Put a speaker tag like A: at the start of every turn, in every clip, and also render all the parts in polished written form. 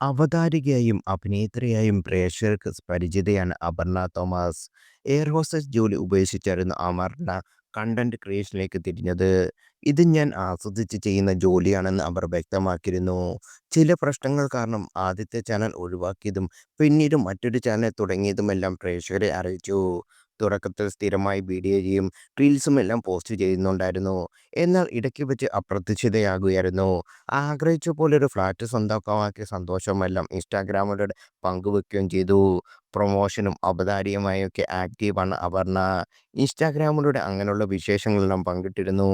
A: അവതാരികയായും അഭിനേത്രിയായും പ്രേക്ഷകർക്ക് പരിചിതയാണ് Aparna Thomas. Air hostess ജോലി ഉപേക്ഷിച്ചായിരുന്നു Aparna content ക്രിയേഷനിലേക്ക് തിരിഞ്ഞത്. ഇത് ഞാൻ ആസ്വദിച്ച് ചെയ്യുന്ന ജോലിയാണെന്ന് അവർ വ്യക്തമാക്കിയിരുന്നു. ചില പ്രശ്നങ്ങൾ കാരണം ആദ്യത്തെ ചാനൽ ഒഴിവാക്കിയതും പിന്നീട് മറ്റൊരു ചാനൽ തുടങ്ങിയതുമെല്ലാം പ്രേക്ഷകരെ അറിയിച്ചു. തുടക്കത്തിൽ സ്ഥിരമായി വീഡിയോ ചെയ്യും റീൽസും എല്ലാം പോസ്റ്റ് ചെയ്യുന്നുണ്ടായിരുന്നു. എന്നാൽ ഇടയ്ക്ക് വെച്ച് അപ്രത്യക്ഷിതയാകുകയായിരുന്നു. ആഗ്രഹിച്ച പോലൊരു ഫ്ലാറ്റ് സ്വന്തമാക്കിയ സന്തോഷമെല്ലാം ഇൻസ്റ്റാഗ്രാമിലൂടെ പങ്കുവെക്കുകയും ചെയ്തു. പ്രൊമോഷനും അവതാരികമായൊക്കെ ആക്റ്റീവാണ് അപർണ. ഇൻസ്റ്റാഗ്രാമിലൂടെ അങ്ങനെയുള്ള വിശേഷങ്ങളെല്ലാം പങ്കിട്ടിരുന്നു.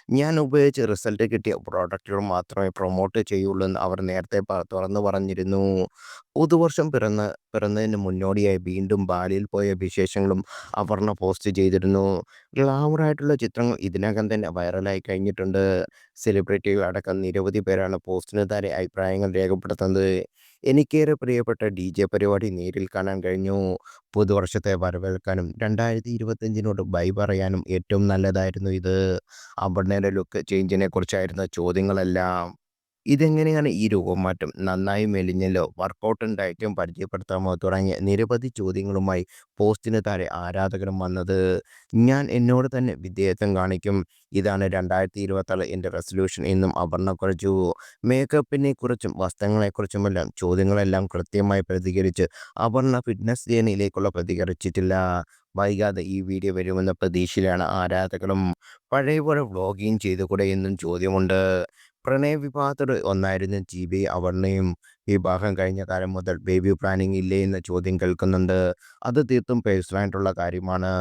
A: ഞാൻ ഉപയോഗിച്ച് റിസൾട്ട് കിട്ടിയ പ്രോഡക്റ്റുകൾ മാത്രമേ പ്രൊമോട്ട് ചെയ്യുള്ളൂ എന്ന് അവർ നേരത്തെ തുറന്നു പറഞ്ഞിരുന്നു. പുതുവർഷം പിറന്നതിന് മുന്നോടിയായി വീണ്ടും ബാലിയിൽ പോയ വിശേഷങ്ങളും അപർണ പോസ്റ്റ് ചെയ്തിരുന്നു. ഗ്ലാമറായിട്ടുള്ള ചിത്രങ്ങൾ ഇതിനകം തന്നെ വൈറലായി കഴിഞ്ഞിട്ടുണ്ട്. സെലിബ്രിറ്റികൾ അടക്കം നിരവധി പേരാണ് പോസ്റ്റിന് താഴെ അഭിപ്രായങ്ങൾ രേഖപ്പെടുത്തുന്നത്. എനിക്കേറെ പ്രിയപ്പെട്ട DJ പരിപാടി നേരിൽ കാണാൻ കഴിഞ്ഞു. പുതുവർഷത്തെ വരവേൽക്കാനും 2025നോട് ബൈ പറയാനും ഏറ്റവും നല്ലതായിരുന്നു ഇത്. അപർണയുടെ ലുക്ക് ചേഞ്ചിനെ കുറിച്ചായിരുന്നു ചോദ്യങ്ങളെല്ലാം. ഇതെങ്ങനെയാണ് ഈ രൂപമാറ്റം? നന്നായി മെലിഞ്ഞല്ലോ, വർക്കൗട്ടും ഡയറ്റും പരിചയപ്പെടുത്താമോ തുടങ്ങിയ നിരവധി ചോദ്യങ്ങളുമായി പോസ്റ്റിന് താഴെ ആരാധകരും വന്നത്. ഞാൻ എന്നോട് തന്നെ വിധേയത്വം കാണിക്കും. ഇതാണ് 2026 എൻ്റെ റെസല്യൂഷൻ എന്നും അപർണ കുറിച്ചു. മേക്കപ്പിനെക്കുറിച്ചും വസ്ത്രങ്ങളെക്കുറിച്ചുമെല്ലാം ചോദ്യങ്ങളെല്ലാം കൃത്യമായി പ്രതികരിച്ച് അപർണ ഫിറ്റ്നസ് ജേണിയിലേക്കുള്ള പ്രതികരിച്ചിട്ടില്ല. വൈകാതെ ഈ വീഡിയോ വരുമെന്ന പ്രതീക്ഷയിലാണ് ആരാധകരും. പഴയ പോലെ വ്ളോഗിങ് ചെയ്തുകൂടെ എന്നും ചോദ്യമുണ്ട്. പ്രണയവിവാഹത്തിൽ ഒന്നായിരുന്നു ജിബി അപർണയും. വിവാഹം കഴിഞ്ഞ കാലം മുതൽ ബേബി പ്ലാനിങ് ഇല്ലേ എന്ന ചോദ്യം കേൾക്കുന്നുണ്ട്. അത് തീർത്തും പേഴ്സണലായിട്ടുള്ള കാര്യമാണ്.